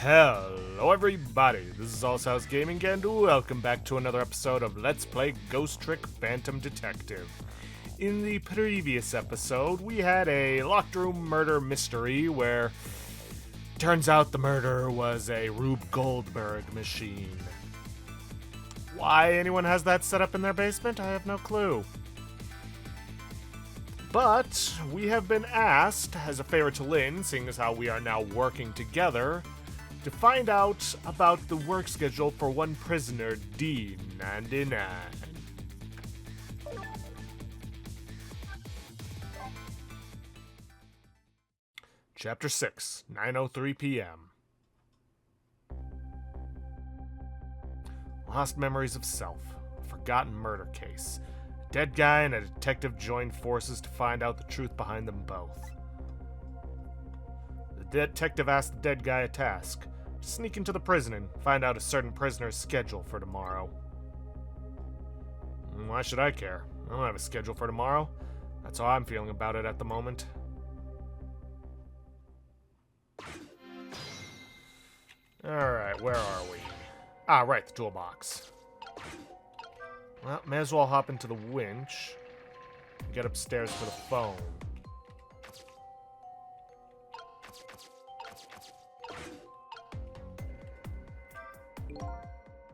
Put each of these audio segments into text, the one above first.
Hello everybody, this is All's Gaming and welcome back to another episode of Let's Play Ghost Trick Phantom Detective. In the previous episode, we had a locked room murder mystery where turns out the murderer was a Rube Goldberg machine. Why anyone has that set up in their basement, I have no clue. But we have been asked, as a favor to Lynne, seeing as how we are now working together, to find out about the work schedule for one prisoner, D99. Chapter 6, 9:03 p.m. Lost memories of self, a forgotten murder case. A dead guy and a detective joined forces to find out the truth behind them both. The detective asked the dead guy a task: to sneak into the prison and find out a certain prisoner's schedule for tomorrow. Why should I care? I don't have a schedule for tomorrow. That's how I'm feeling about it at the moment. Alright, where are we? Ah, right, the toolbox. Well, may as well hop into the winch and get upstairs for the phone.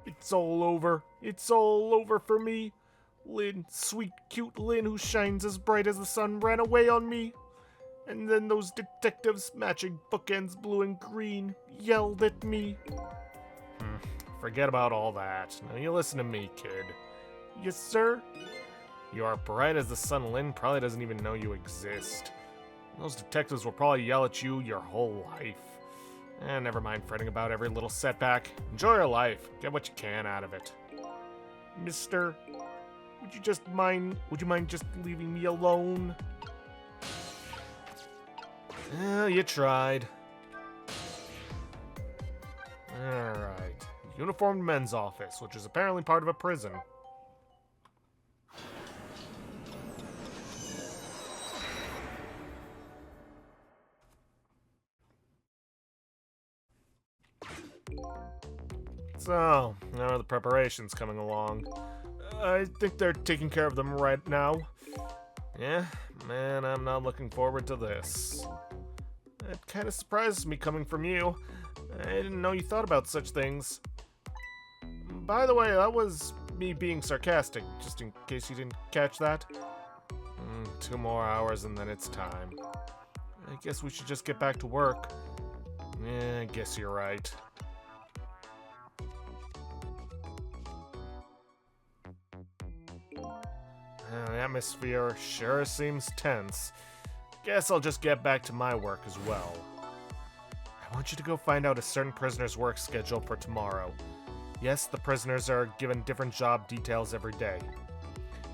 It's all over. It's all over for me. Lynne, sweet, cute Lynne who shines as bright as the sun, ran away on me. And then those detectives, matching bookends blue and green, yelled at me. Forget about all that. Now you listen to me, kid. Yes, sir? You are bright as the sun. Lynne probably doesn't even know you exist. Those detectives will probably yell at you your whole life. Never mind fretting about every little setback. Enjoy your life. Get what you can out of it. Mister, would you mind just leaving me alone? Well, you tried. Alright. Uniformed men's office, which is apparently part of a prison. So, how are the preparations coming along? I think they're taking care of them right now. Yeah, man, I'm not looking forward to this. It kind of surprises me coming from you. I didn't know you thought about such things. By the way, that was me being sarcastic, just in case you didn't catch that. 2 more hours and then it's time. I guess we should just get back to work. Yeah, I guess you're right. The atmosphere sure seems tense. Guess I'll just get back to my work as well. I want you to go find out a certain prisoner's work schedule for tomorrow. Yes, the prisoners are given different job details every day.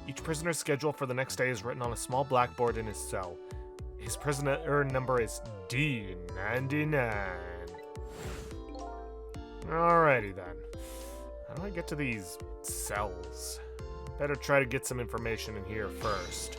Each prisoner's schedule for the next day is written on a small blackboard in his cell. His prisoner number is D99. Alrighty then. How do I get to these cells? Better try to get some information in here first.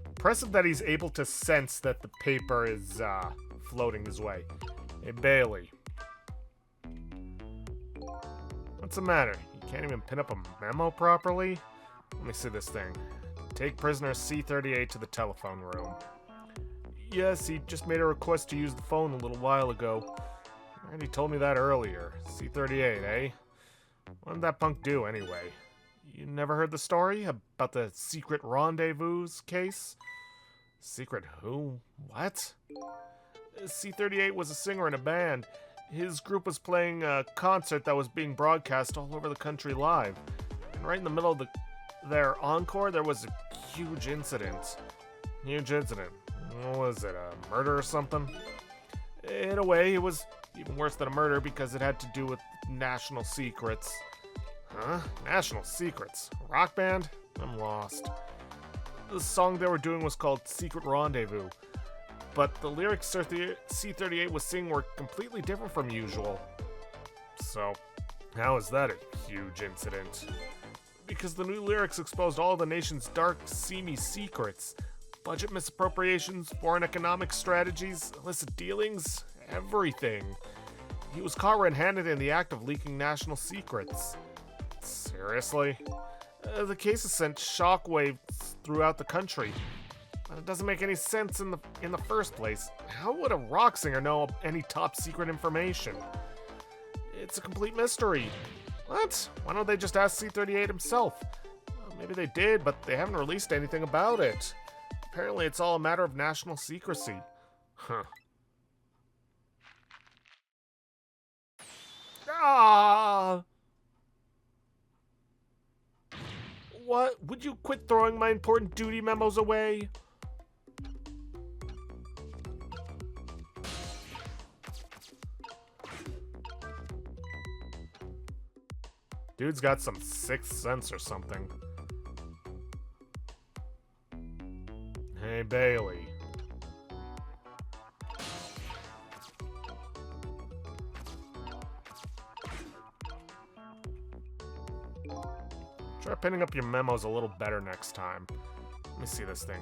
Impressive that he's able to sense that the paper is floating his way. Hey, Bailey. What's the matter? You can't even pin up a memo properly? Let me see this thing. Take prisoner C38 to the telephone room. Yes, he just made a request to use the phone a little while ago. Already told me that earlier. C38, eh? What did that punk do anyway? You never heard the story about the secret rendezvous case? Secret who? What? C38 was a singer in a band. His group was playing a concert that was being broadcast all over the country live. And right in the middle of their encore, there was a huge incident. Huge incident. What was it, a murder or something? In a way, it was even worse than a murder because it had to do with national secrets. Huh? National secrets? Rock band? I'm lost. The song they were doing was called Secret Rendezvous, but the lyrics C38 was singing were completely different from usual. So, How is that a huge incident? Because the new lyrics exposed all the nation's dark, seamy secrets. Budget misappropriations, foreign economic strategies, illicit dealings, everything. He was caught red-handed in the act of leaking national secrets. Seriously? The case has sent shockwaves throughout the country. It doesn't make any sense in the first place. How would a rock singer know any top secret information? It's a complete mystery. What? Why don't they just ask C38 himself? Maybe they did, but they haven't released anything about it. Apparently it's all a matter of national secrecy. Huh. Ah! What? Would you quit throwing my important duty memos away? Dude's got some sixth sense or something. Hey, Bailey. Try pinning up your memos a little better next time. Let me see this thing.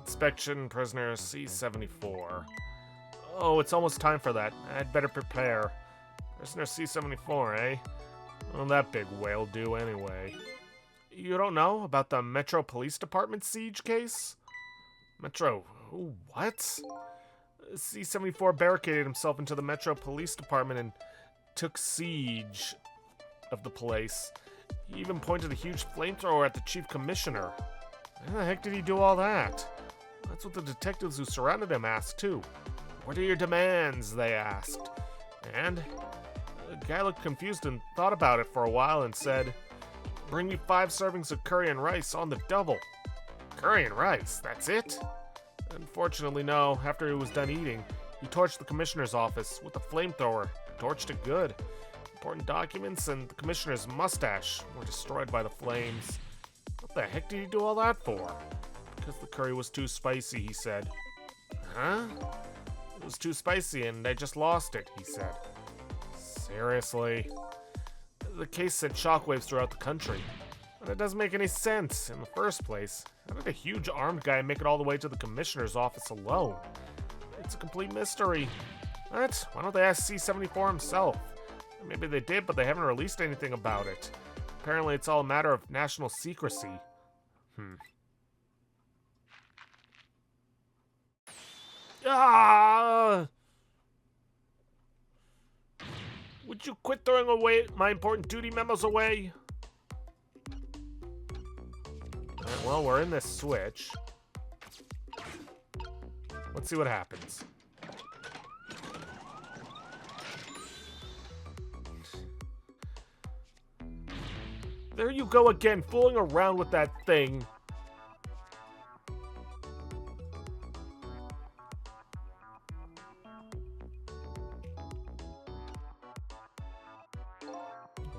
Inspection prisoner C74. Oh, it's almost time for that. I'd better prepare. Prisoner C74, eh? Well, that big whale do anyway. You don't know about the Metro Police Department siege case? Metro... what? C74 barricaded himself into the Metro Police Department and took siege of the place. He even pointed a huge flamethrower at the chief commissioner. How the heck did he do all that? That's what the detectives who surrounded him asked, too. What are your demands? They asked. And the guy looked confused and thought about it for a while and said, bring me 5 servings of curry and rice on the double. Curry and rice, that's it? Unfortunately, no. After he was done eating, he torched the commissioner's office with a flamethrower. Torched it good. Important documents and the commissioner's mustache were destroyed by the flames. What the heck did he do all that for? Because the curry was too spicy, he said. Huh? It was too spicy and I just lost it, he said. Seriously? The case sent shockwaves throughout the country. But it doesn't make any sense in the first place. How did a huge armed guy make it all the way to the commissioner's office alone? It's a complete mystery. What? Why don't they ask C74 himself? Maybe they did, but they haven't released anything about it. Apparently it's all a matter of national secrecy. Ah! Would you quit throwing away my important duty memos away? Alright, well, we're in this switch. Let's see what happens. There you go again, fooling around with that thing.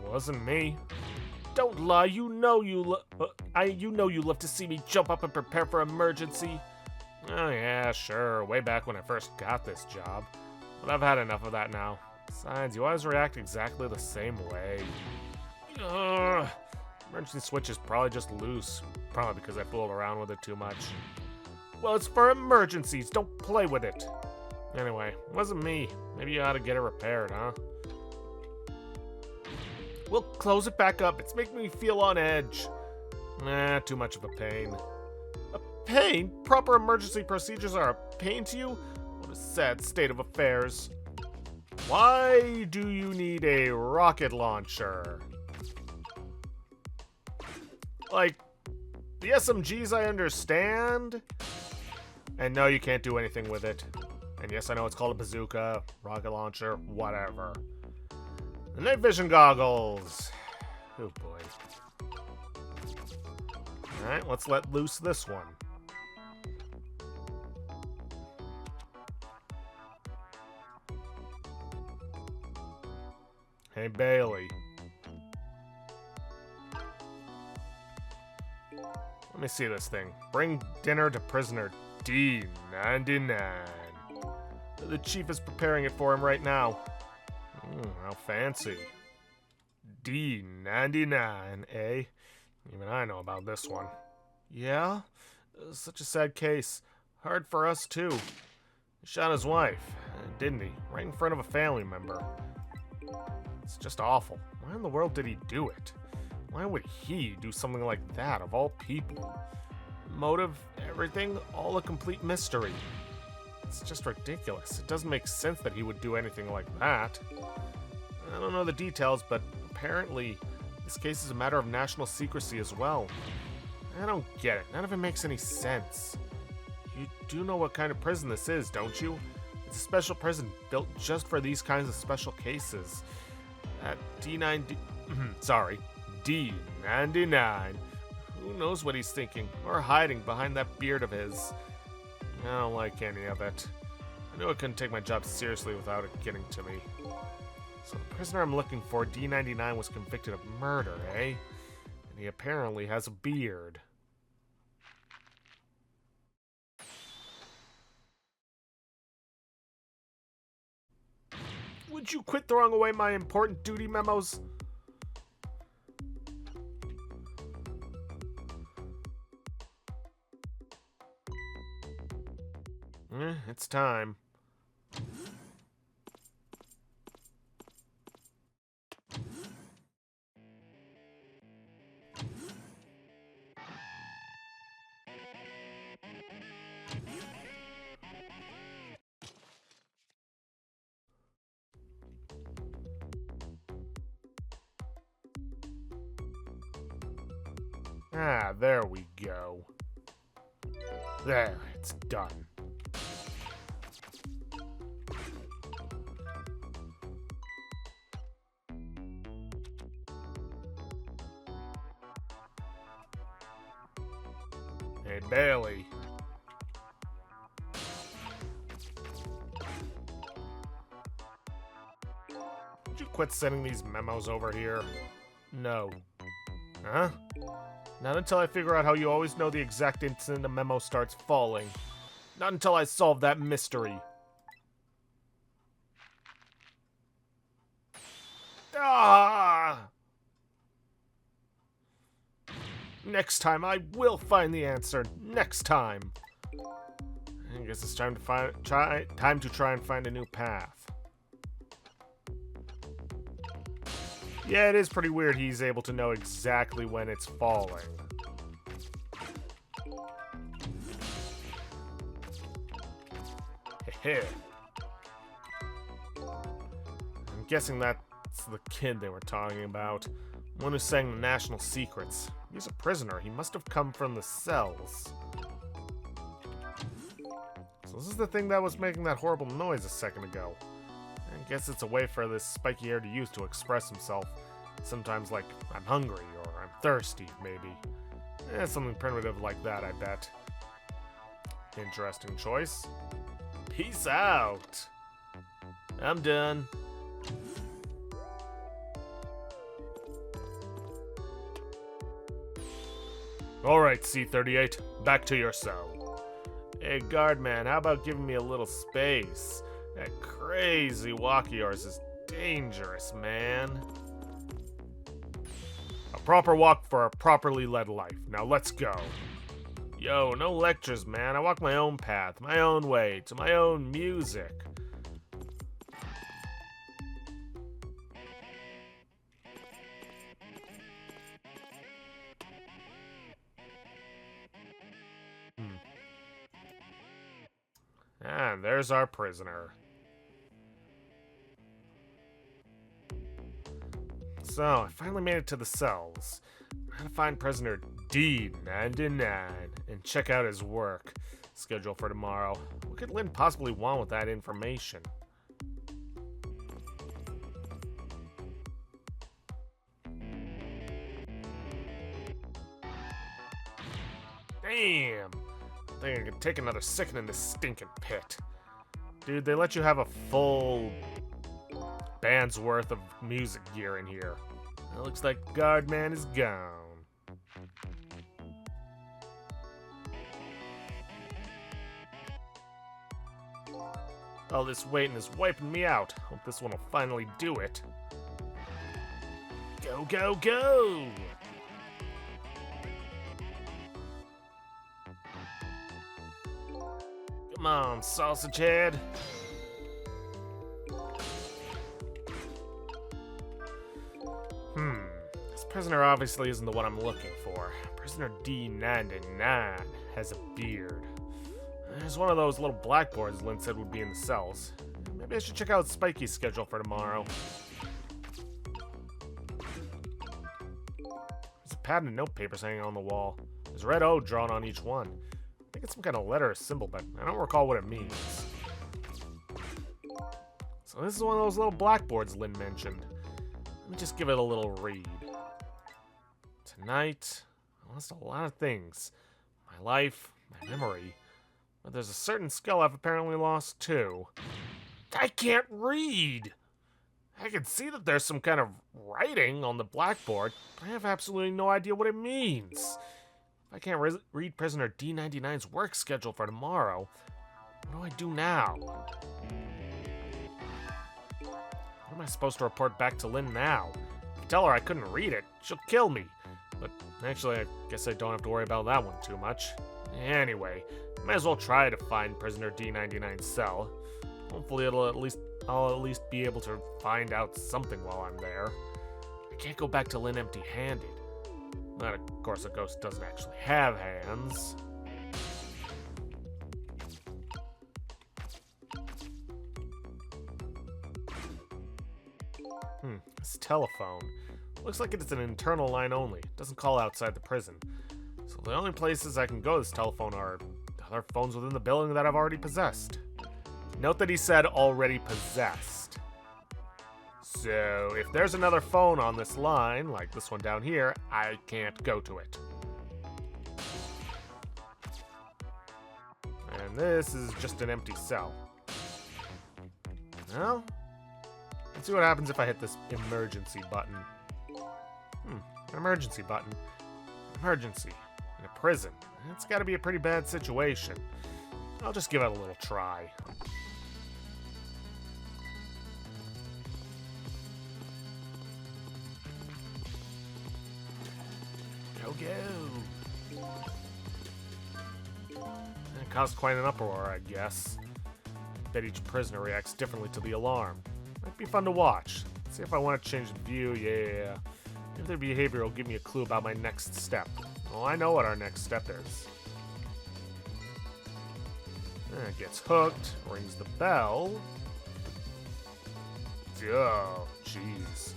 Wasn't me. Don't lie. You know you love to see me jump up and prepare for emergency. Oh yeah, sure. Way back when I first got this job, but I've had enough of that now. Besides, you always react exactly the same way. Emergency switch is probably just loose. Probably because I fooled around with it too much. Well, it's for emergencies. Don't play with it. Anyway, it wasn't me. Maybe you ought to get it repaired, huh? We'll close it back up. It's making me feel on edge. Nah, too much of a pain. A pain? Proper emergency procedures are a pain to you? What a sad state of affairs. Why do you need a rocket launcher? Like, the SMGs I understand. And no, you can't do anything with it. And yes, I know it's called a bazooka, rocket launcher, whatever. The night vision goggles. Oh boy. Alright, let's let loose this one. Hey, Bailey. Let me see this thing. Bring dinner to prisoner D99. The chief is preparing it for him right now. How fancy. D99, eh? Even I know about this one. Yeah? Such a sad case. Hard for us, too. He shot his wife, didn't he? Right in front of a family member. It's just awful. Why in the world did he do it? Why would he do something like that, of all people? Motive, everything, all a complete mystery. It's just ridiculous. It doesn't make sense that he would do anything like that. I don't know the details, but apparently this case is a matter of national secrecy as well. I don't get it. None of it makes any sense. You do know what kind of prison this is, don't you? It's a special prison built just for these kinds of special cases. At D99, who knows what he's thinking or hiding behind that beard of his? I don't like any of it. I knew I couldn't take my job seriously without it getting to me. So the prisoner I'm looking for, D99, was convicted of murder, eh? And he apparently has a beard. Would you quit throwing away my important duty memos? It's time. Ah, there we go. There, it's done. Hey, Bailey. Would you quit sending these memos over here? No. Huh? Not until I figure out how you always know the exact instant a memo starts falling. Not until I solve that mystery. Ah! Next time I will find the answer. Next time. I guess it's time to try and find a new path. Yeah, it is pretty weird he's able to know exactly when it's falling. Heh. I'm guessing that's the kid they were talking about. One who sang the national secrets. He's a prisoner. He must have come from the cells. So this is the thing that was making that horrible noise a second ago. I guess it's a way for this spiky-haired youth to express himself. Sometimes like, I'm hungry, or I'm thirsty, maybe. Something primitive like that, I bet. Interesting choice. Peace out! I'm done. Alright, C38, back to your cell. Hey, guardman, how about giving me a little space? That crazy walk of yours is dangerous, man. A proper walk for a properly led life. Now let's go. Yo, no lectures, man. I walk my own path, my own way, to my own music. And there's our prisoner. So, I finally made it to the cells. I'm gonna find prisoner D99 and check out his work schedule for tomorrow. What could Lynne possibly want with that information? Damn! I think I can take another second in this stinking pit. Dude, they let you have a full band's worth of music gear in here. It looks like Guardman is gone. All this waiting is wiping me out. Hope this one will finally do it. Go, go, go! Come on, sausage head. This prisoner obviously isn't the one I'm looking for. Prisoner D99 has a beard. There's one of those little blackboards Lynne said would be in the cells. Maybe I should check out Spikey's schedule for tomorrow. There's a pad and notepapers hanging on the wall. There's a red O drawn on each one. I think it's some kind of letter or symbol, but I don't recall what it means. So this is one of those little blackboards Lynne mentioned. Let me just give it a little read. Tonight, I lost a lot of things. My life, my memory. But there's a certain skill I've apparently lost too. I can't read! I can see that there's some kind of writing on the blackboard, but I have absolutely no idea what it means. If I can't read prisoner D99's work schedule for tomorrow, what do I do now? What am I supposed to report back to Lynne now? If I tell her I couldn't read it, she'll kill me. But actually, I guess I don't have to worry about that one too much. Anyway, might as well try to find prisoner D99's cell. Hopefully I'll at least be able to find out something while I'm there. I can't go back to Lynne empty-handed. But of course a ghost doesn't actually have hands. This telephone. Looks like it's an internal line only. It doesn't call outside the prison. So the only places I can go with this telephone are other phones within the building that I've already possessed. Note that he said already possessed. So if there's another phone on this line, like this one down here, I can't go to it. And this is just an empty cell. Well, let's see what happens if I hit this emergency button. An emergency button. Emergency. In a prison. It's gotta be a pretty bad situation. I'll just give it a little try. Go, go. It caused quite an uproar, I guess. Bet each prisoner reacts differently to the alarm. Might be fun to watch. See if I want to change the view, yeah. Maybe their behavior will give me a clue about my next step. Well, I know what our next step is. It gets hooked, rings the bell. Oh, jeez.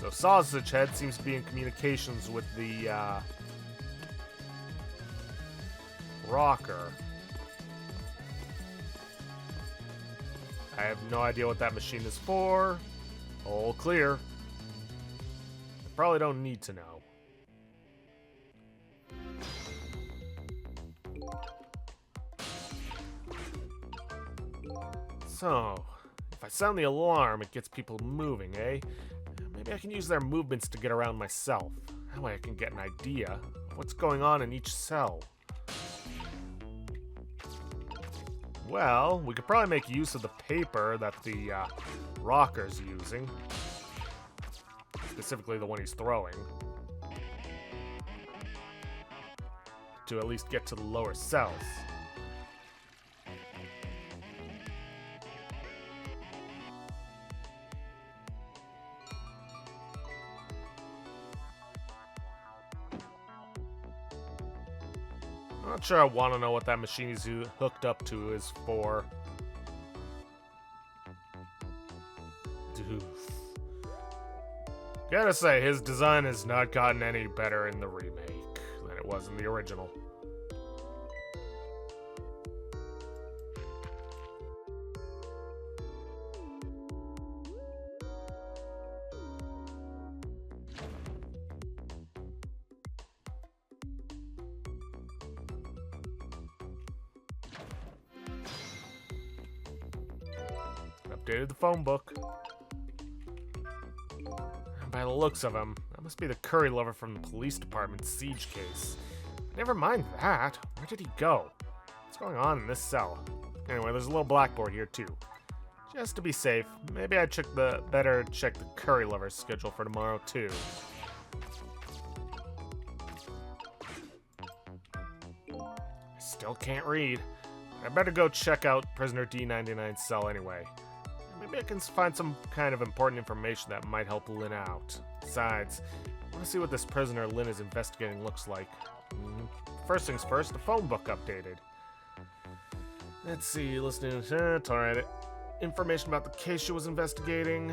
So Sausage Head seems to be in communications with the, rocker. I have no idea what that machine is for. All clear. I probably don't need to know. So, if I sound the alarm, it gets people moving, eh? Maybe I can use their movements to get around myself. That way I can get an idea of what's going on in each cell. Well, we could probably make use of the paper that the rocker's using. Specifically the one he's throwing. To at least get to the lower cells. I'm not sure I want to know what that machine he's hooked up to is for. Doof. Gotta say, his design has not gotten any better in the remake than it was in the original. Updated the phone book. And by the looks of him, that must be the curry lover from the police department's siege case. Never mind that. Where did he go? What's going on in this cell? Anyway, there's a little blackboard here too. Just to be safe, maybe I'd better check the curry lover's schedule for tomorrow too. I still can't read. I better go check out prisoner D99's cell anyway. Maybe I can find some kind of important information that might help Lynne out. Besides, I want to see what this prisoner Lynne is investigating looks like. First things first, the phone book updated. Let's see, listening to alright. Information about the case she was investigating.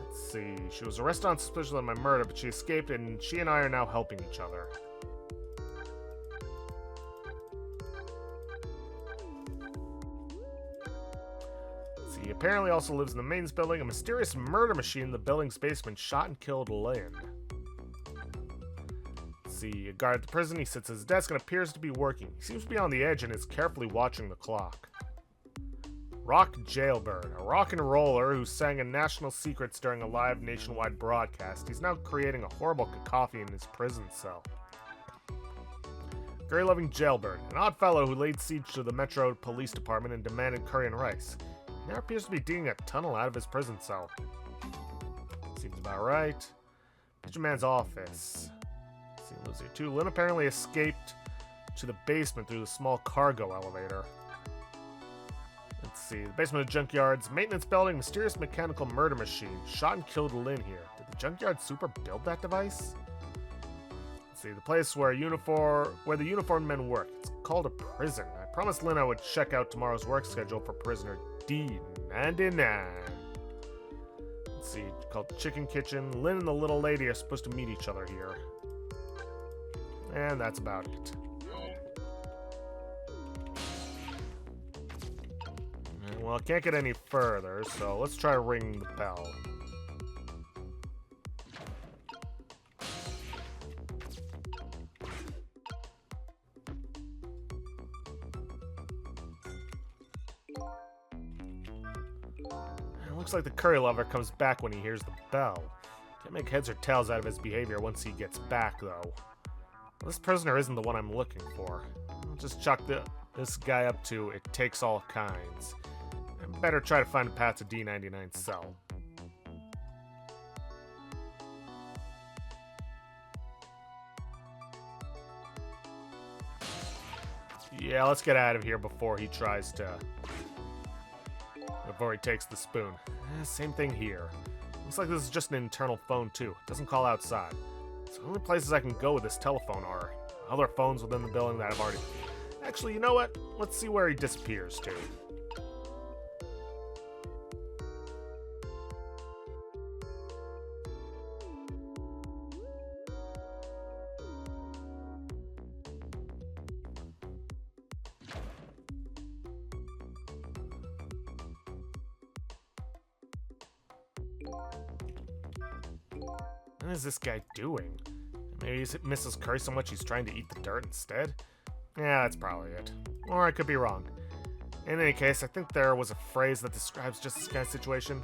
Let's see, she was arrested on suspicion of my murder, but she escaped and she and I are now helping each other. He apparently also lives in the mains building. A mysterious murder machine in the building's basement shot and killed Lynne. See, a guard at the prison. He sits at his desk and appears to be working. He seems to be on the edge and is carefully watching the clock. Rock Jailbird, a rock and roller who sang in national secrets during a live nationwide broadcast. He's now creating a horrible cacophony in his prison cell. Curry-loving Jailbird, an odd fellow who laid siege to the Metro Police Department and demanded curry and rice. He now appears to be digging a tunnel out of his prison cell. Seems about right. Picture Man's office. Let's see, lives here too. Lynne apparently escaped to the basement through the small cargo elevator. Let's see, the basement of junkyard's maintenance building, mysterious mechanical murder machine. Shot and killed Lynne here. Did the junkyard super build that device? Let's see, the place where the uniformed men work. It's called a prison. I promised Lynne I would check out tomorrow's work schedule for prisoner D99. Let's see, called Chicken Kitchen. Lynne and the little lady are supposed to meet each other here. And that's about it. Well, I can't get any further, so let's try to ring the bell. Looks like the curry lover comes back when he hears the bell. Can't make heads or tails out of his behavior once he gets back, though. Well, this prisoner isn't the one I'm looking for. I'll just chalk this guy up to it takes all kinds. I better try to find a path to D99's cell. Yeah, let's get out of here before he tries to... Before he takes the spoon. Same thing here. Looks like this is just an internal phone, too. It doesn't call outside. So the only places I can go with this telephone are other phones within the building that I've already... Actually, you know what? Let's see where he disappears to. What is this guy doing? Maybe he misses curry so much he's trying to eat the dirt instead? Yeah, that's probably it. Or I could be wrong. In any case, I think there was a phrase that describes just this kind of situation.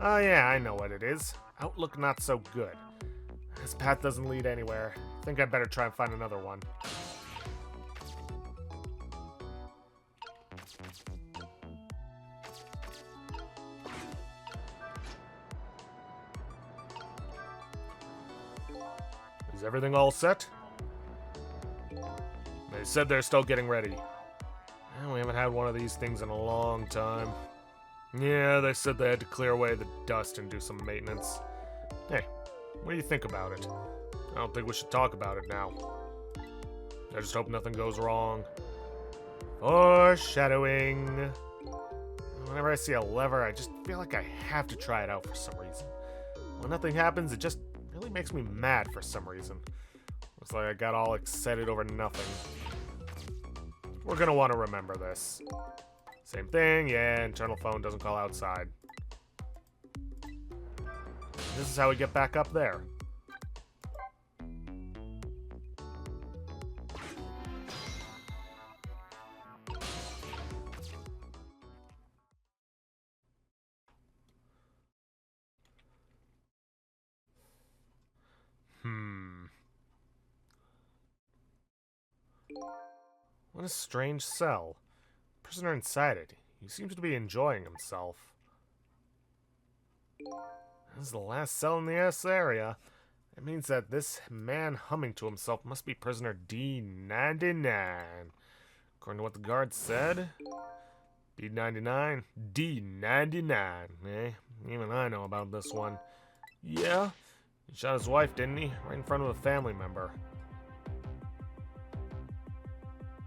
Oh yeah, I know what it is. Outlook not so good. This path doesn't lead anywhere. I think I'd better try and find another one. Is everything all set? They said they're still getting ready. We haven't had one of these things in a long time. Yeah, they said they had to clear away the dust and do some maintenance. Hey, what do you think about it? I don't think we should talk about it now. I just hope nothing goes wrong. Foreshadowing. Whenever I see a lever, I just feel like I have to try it out for some reason. When nothing happens, it just really makes me mad for some reason. Looks like I got all excited over nothing. We're gonna want to remember this. Same thing, yeah, internal phone doesn't call outside. This is how we get back up there. What a strange cell. Prisoner inside it. He seems to be enjoying himself. This is the last cell in the S area. It means that this man humming to himself must be prisoner D99. According to what the guard said, D99, D99, eh? Even I know about this one. Yeah, he shot his wife, didn't he? Right in front of a family member.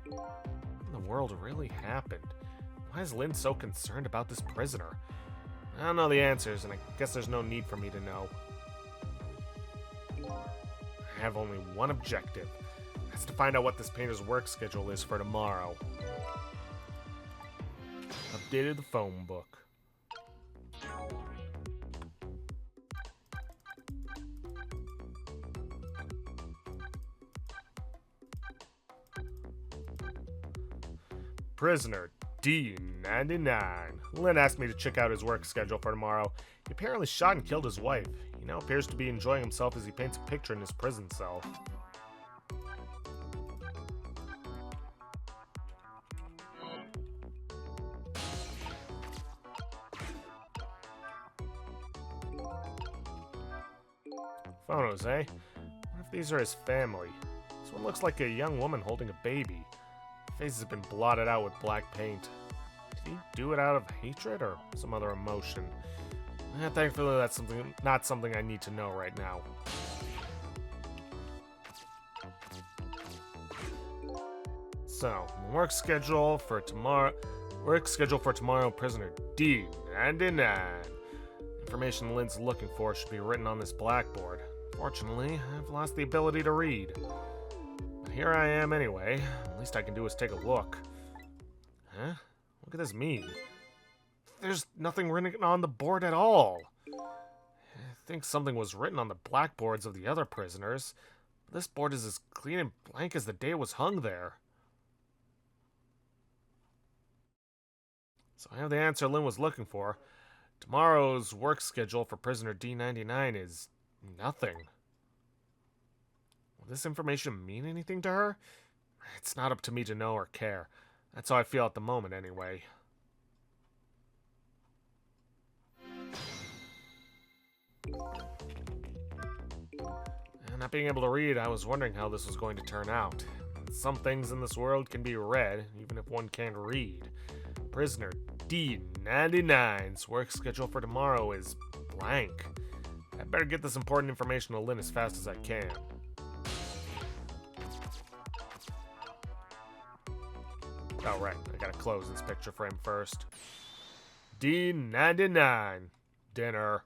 What in the world really happened? Why is Lynne so concerned about this prisoner? I don't know the answers, and I guess there's no need for me to know. I have only one objective. That's to find out what this painter's work schedule is for tomorrow. Updated the phone book. Prisoner D99. Lynne asked me to check out his work schedule for tomorrow. He apparently shot and killed his wife. He now appears to be enjoying himself as he paints a picture in his prison cell. Photos, eh? What if these are his family? This one looks like a young woman holding a baby. Her face has been blotted out with black paint. Did he do it out of hatred or some other emotion? Thankfully, that's not something I need to know right now. So, work schedule for tomorrow. Prisoner D99. Information Lynne's looking for should be written on this blackboard. Fortunately, I've lost the ability to read. But here I am anyway. The least I can do is take a look. Huh? What could this mean? There's nothing written on the board at all. I think something was written on the blackboards of the other prisoners. But this board is as clean and blank as the day it was hung there. So I have the answer Lynne was looking for. Tomorrow's work schedule for prisoner D99 is nothing. Will this information mean anything to her? It's not up to me to know or care. That's how I feel at the moment, anyway. And not being able to read, I was wondering how this was going to turn out. Some things in this world can be read, even if one can't read. Prisoner D99's work schedule for tomorrow is blank. I better get this important information to Lynne as fast as I can. Oh, right. I gotta close this picture frame first. D99. Dinner.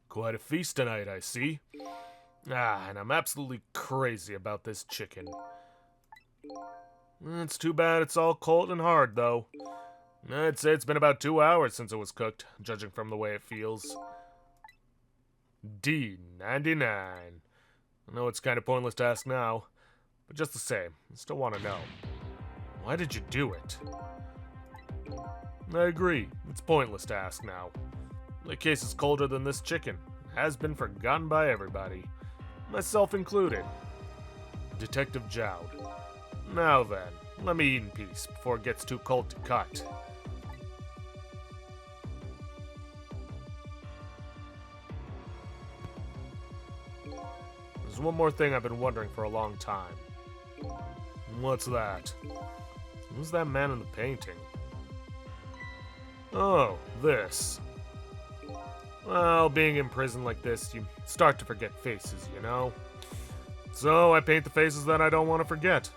Quite a feast tonight, I see. And I'm absolutely crazy about this chicken. It's too bad it's all cold and hard, though. I'd say it's been about 2 hours since it was cooked, judging from the way it feels. D99. I know it's kind of pointless to ask now, but just the same, I still want to know. Why did you do it? I agree, it's pointless to ask now. The case is colder than this chicken. It has been forgotten by everybody, myself included. Detective Jowd. Now then, let me eat in peace before it gets too cold to cut. There's one more thing I've been wondering for a long time. What's that? Who's that man in the painting? Oh, this. Well, being in prison like this, you start to forget faces, you know? So I paint the faces that I don't want to forget.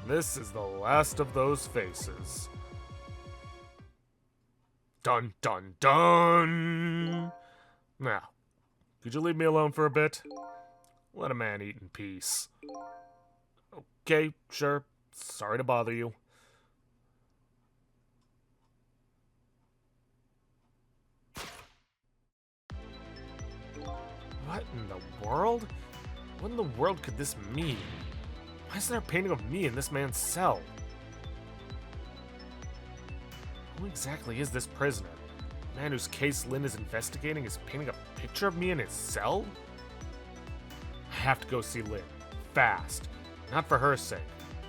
This is the last of those faces. Dun dun dun! Now, could you leave me alone for a bit? Let a man eat in peace. Okay, sure. Sorry to bother you. What in the world? What in the world could this mean? Why is there a painting of me in this man's cell? Who exactly is this prisoner? The man whose case Lynne is investigating is painting a picture of me in his cell? I have to go see Lynne. Fast. Not for her sake.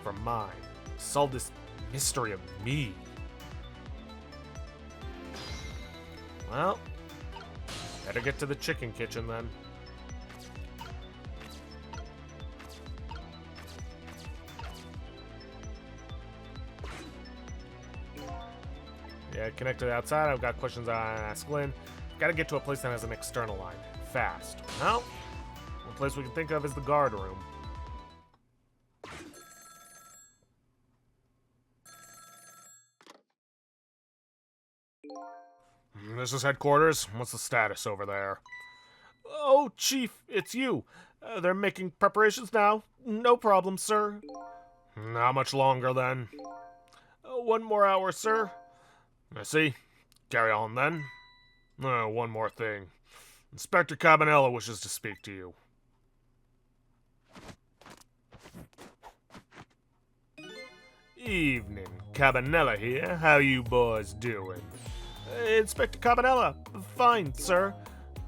For mine. Solve this mystery of me. Well, better get to the chicken kitchen then. Yeah, connected outside. I've got questions I want to ask Lynne. Gotta get to a place that has an external line. Fast. Well, one place we can think of is the guard room. This is headquarters. What's the status over there? Oh, Chief, it's you. They're making preparations now. No problem, sir. How much longer, then? 1 more hour, sir. I see. Carry on, then. One more thing. Inspector Cabanella wishes to speak to you. Evening. Cabanella here. How you boys doing? Inspector Cabanella. Fine, sir.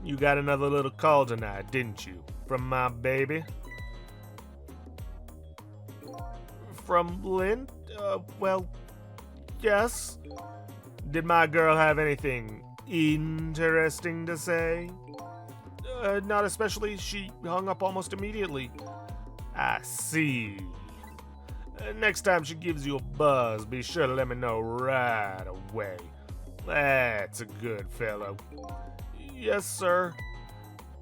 You got another little call tonight, didn't you? From my baby? From Lynne? Well, yes. Did my girl have anything interesting to say? Not especially. She hung up almost immediately. I see. Next time she gives you a buzz, be sure to let me know right away. That's a good fellow. Yes, sir.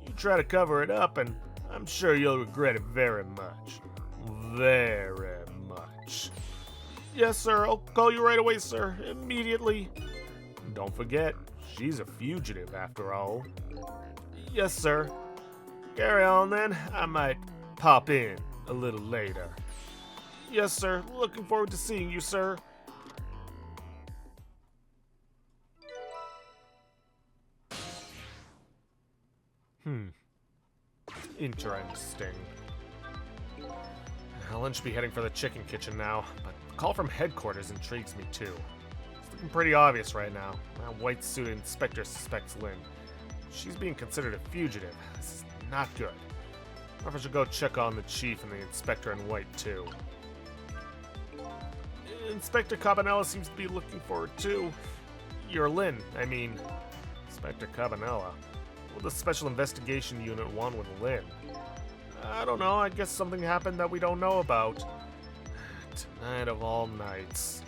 You try to cover it up, and I'm sure you'll regret it very much. Very much. Yes, sir. I'll call you right away, sir. Immediately. Don't forget, she's a fugitive, after all. Yes, sir. Carry on, then. I might pop in a little later. Yes, sir. Looking forward to seeing you, sir. Interesting. Lynne should be heading for the chicken kitchen now, but the call from headquarters intrigues me too. It's looking pretty obvious right now. That white-suited inspector suspects Lynne. She's being considered a fugitive. This is not good. I wonder if I should go check on the chief and the inspector in white too. Inspector Cabanella seems to be looking for her too. You're Lynne, I mean, Inspector Cabanella. What does the Special Investigation Unit want with Lynne? I don't know, I guess something happened that we don't know about. Tonight of all nights.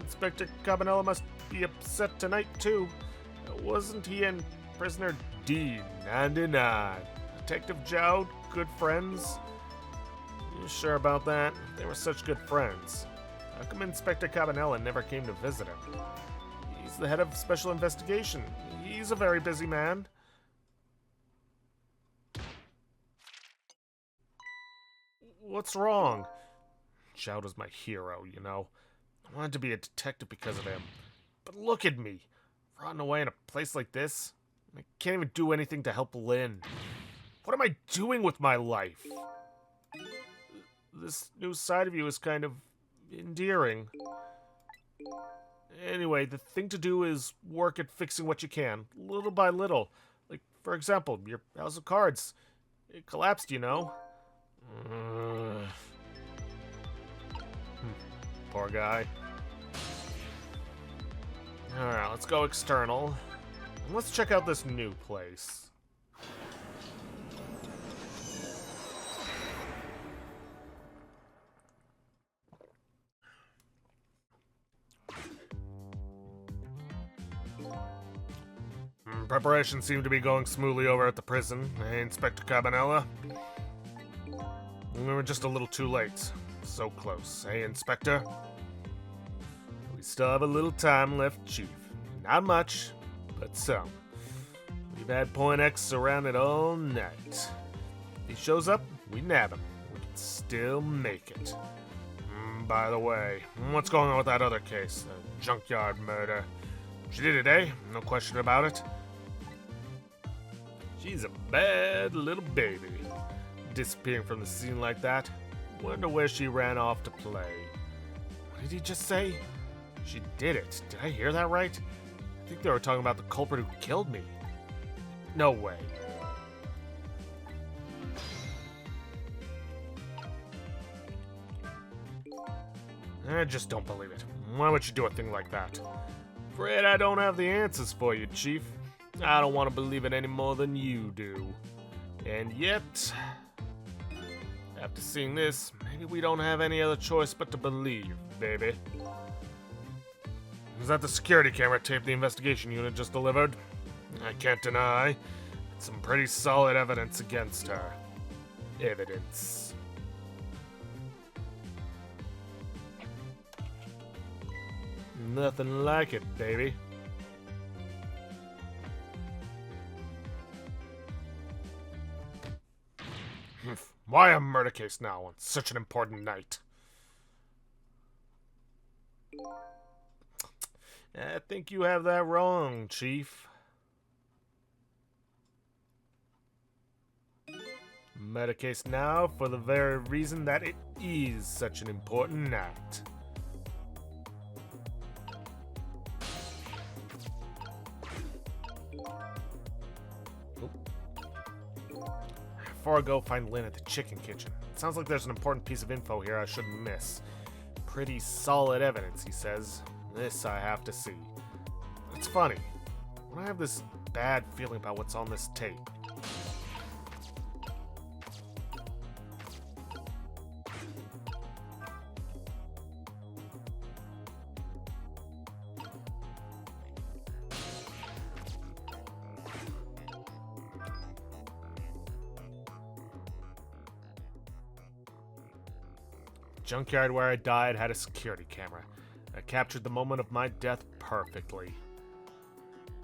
Inspector Cabanella must be upset tonight too. Wasn't he and prisoner D99? Detective Jowd, good friends? You sure about that? They were such good friends. How come Inspector Cabanella never came to visit him? He's the head of Special Investigation. He's a very busy man. What's wrong? Jowd was my hero, you know. I wanted to be a detective because of him. But look at me. Rotting away in a place like this. I can't even do anything to help Lynne. What am I doing with my life? This new side of you is kind of endearing. Anyway, the thing to do is work at fixing what you can, little by little. Like, for example, your house of cards. It collapsed, you know. Poor guy. Alright, let's go external. And let's check out this new place. Preparations seem to be going smoothly over at the prison. Hey, Inspector Cabanella? We were just a little too late. So close. Hey, Inspector? We still have a little time left, Chief. Not much, but some. We've had Point X surrounded all night. If he shows up, we nab him. We can still make it. By the way, what's going on with that other case? The junkyard murder. She did it, eh? No question about it. She's a bad little baby. Disappearing from the scene like that. Wonder where she ran off to play. What did he just say? She did it. Did I hear that right? I think they were talking about the culprit who killed me. No way. I just don't believe it. Why would you do a thing like that? Afraid I don't have the answers for you, Chief. I don't want to believe it any more than you do. And yet, after seeing this, maybe we don't have any other choice but to believe, baby. Is that the security camera tape the investigation unit just delivered? I can't deny. It's some pretty solid evidence against her. Evidence. Nothing like it, baby. Why a murder case now on such an important night? I think you have that wrong, Chief. Murder case now for the very reason that it is such an important night. Before I go find Lynne at the chicken kitchen. It sounds like there's an important piece of info here I shouldn't miss. Pretty solid evidence, he says. This I have to see. It's funny. When I have this bad feeling about what's on this tape. Junkyard where I died had a security camera. I captured the moment of my death perfectly.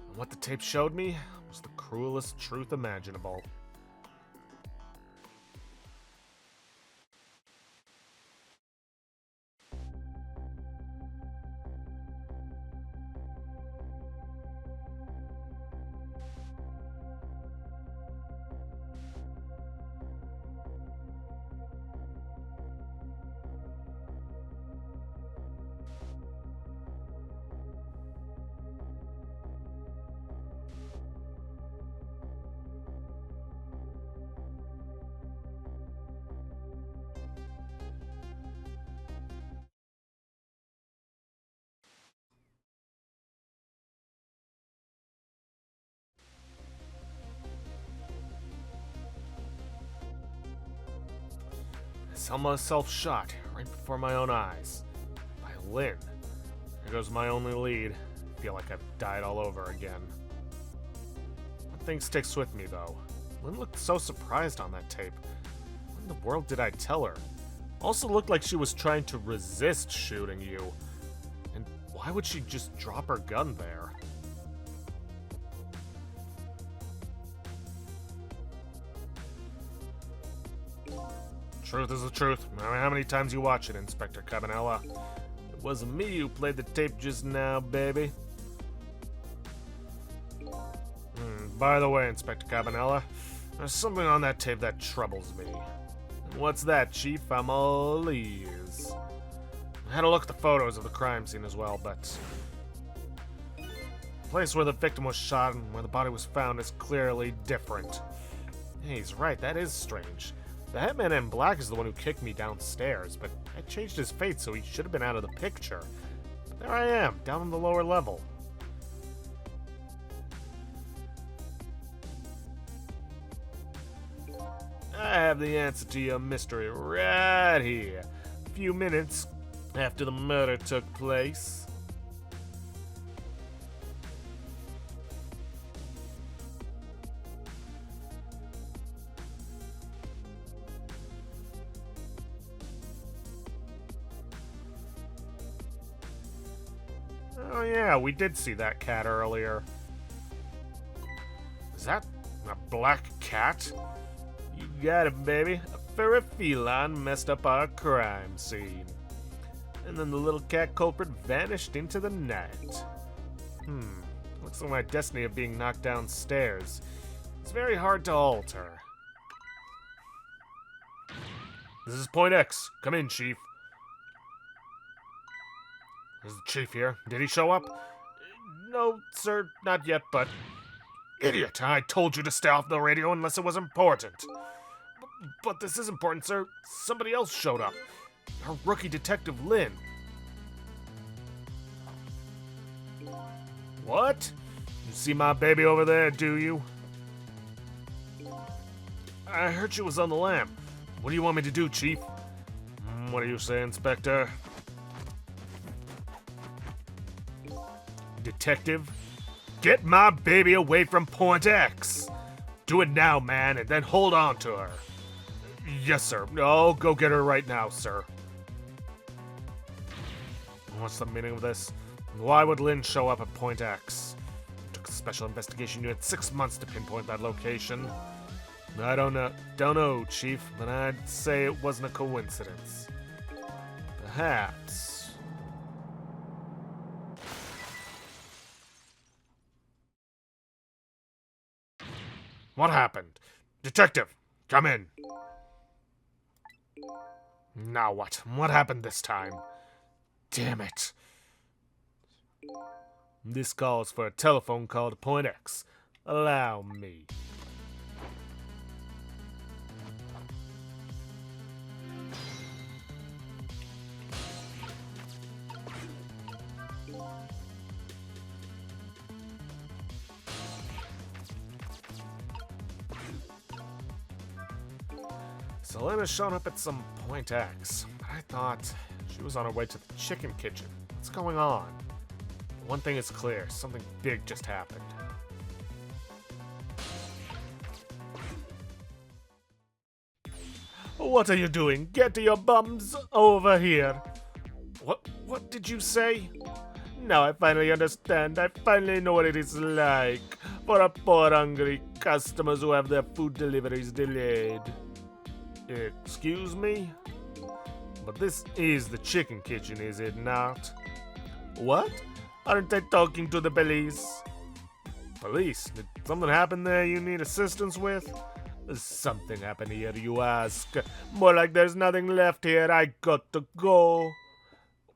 And what the tape showed me was the cruelest truth imaginable. I saw myself shot right before my own eyes. By Lynne. There goes my only lead. I feel like I've died all over again. One thing sticks with me, though. Lynne looked so surprised on that tape. What in the world did I tell her? Also looked like she was trying to resist shooting you. And why would she just drop her gun there? Truth is the truth. No matter how many times you watch it, Inspector Cabanella. It wasn't me who played the tape just now, baby. By the way, Inspector Cabanella, there's something on that tape that troubles me. And what's that, Chief? I'm all ears. I had a look at the photos of the crime scene as well, but the place where the victim was shot and where the body was found is clearly different. Hey, he's right, that is strange. The Hitman in black is the one who kicked me downstairs, but I changed his fate, so he should have been out of the picture. But there I am, down on the lower level. I have the answer to your mystery right here. A few minutes after the murder took place. Oh yeah, we did see that cat earlier. Is that a black cat? You got it, baby. A furry feline messed up our crime scene. And then the little cat culprit vanished into the night. Looks like my destiny of being knocked downstairs. It's very hard to alter. This is Point X. Come in, Chief. Is the Chief here? Did he show up? No, sir, not yet, but... Idiot! I told you to stay off the radio unless it was important. But this is important, sir. Somebody else showed up. Our rookie detective, Lynne. What? You see my baby over there, do you? I heard she was on the lam. What do you want me to do, Chief? What do you say, Inspector? Detective? Get my baby away from Point X! Do it now, man, and then hold on to her. Yes, sir. Oh, go get her right now, sir. What's the meaning of this? Why would Lynne show up at Point X? It took a special investigation unit 6 months to pinpoint that location. I don't know, Chief, but I'd say it wasn't a coincidence. Perhaps. What happened? Detective, come in. Now what? What happened this time? Damn it. This calls for a telephone call to Point X. Allow me. So Lynne has shown up at some Point X, but I thought she was on her way to the chicken kitchen. What's going on? One thing is clear, something big just happened. What are you doing? Get your bums over here. What did you say? Now I finally understand. I finally know what it is like for a poor hungry customers who have their food deliveries delayed. Excuse me? But this is the chicken kitchen, is it not? What? Aren't I talking to the police? Police? Did something happen there you need assistance with? Something happened here, you ask. More like there's nothing left here. I got to go.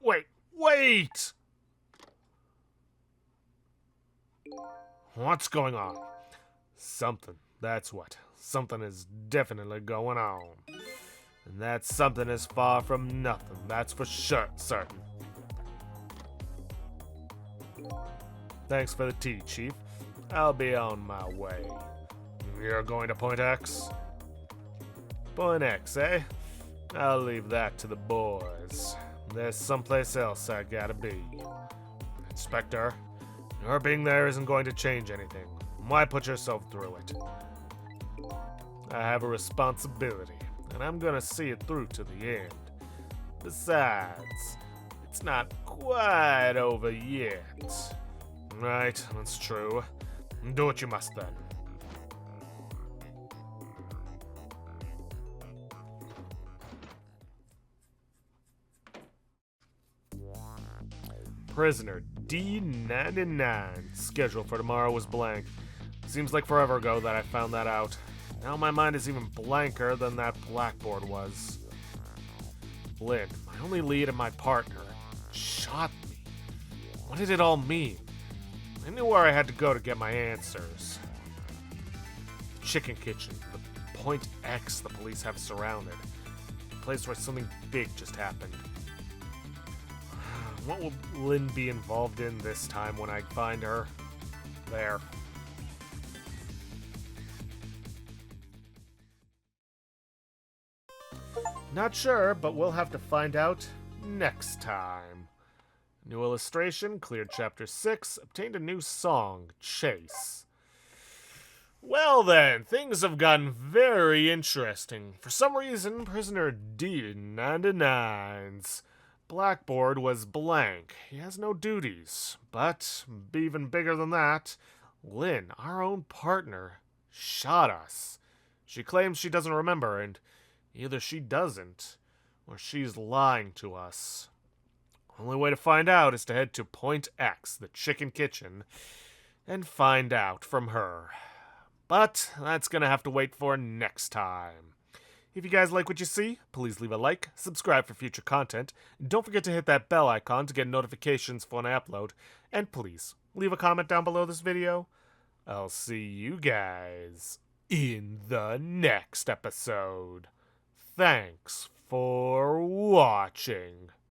Wait! What's going on? Something, that's what. Something is definitely going on. And that something is far from nothing, that's for sure, certain. Thanks for the tea, Chief. I'll be on my way. You're going to Point X? Point X, eh? I'll leave that to the boys. There's someplace else I gotta be. Inspector, your being there isn't going to change anything. Why put yourself through it? I have a responsibility, and I'm gonna see it through to the end. Besides, it's not quite over yet. Right, that's true. Do what you must then. Prisoner D99. Schedule for tomorrow was blank. Seems like forever ago that I found that out. Now my mind is even blanker than that blackboard was. Lynne, my only lead and my partner, shot me. What did it all mean? I knew where I had to go to get my answers. The chicken kitchen, the Point X the police have surrounded. The place where something big just happened. What will Lynne be involved in this time when I find her? There. Not sure, but we'll have to find out next time. New illustration, cleared chapter 6, obtained a new song, Chase. Well then, things have gotten very interesting. For some reason, prisoner D99's blackboard was blank. He has no duties. But, even bigger than that, Lynne, our own partner, shot us. She claims she doesn't remember, and either she doesn't, or she's lying to us. Only way to find out is to head to Point X, the chicken kitchen, and find out from her. But that's gonna have to wait for next time. If you guys like what you see, please leave a like, subscribe for future content, and don't forget to hit that bell icon to get notifications when I upload, and please, leave a comment down below this video. I'll see you guys in the next episode. Thanks for watching.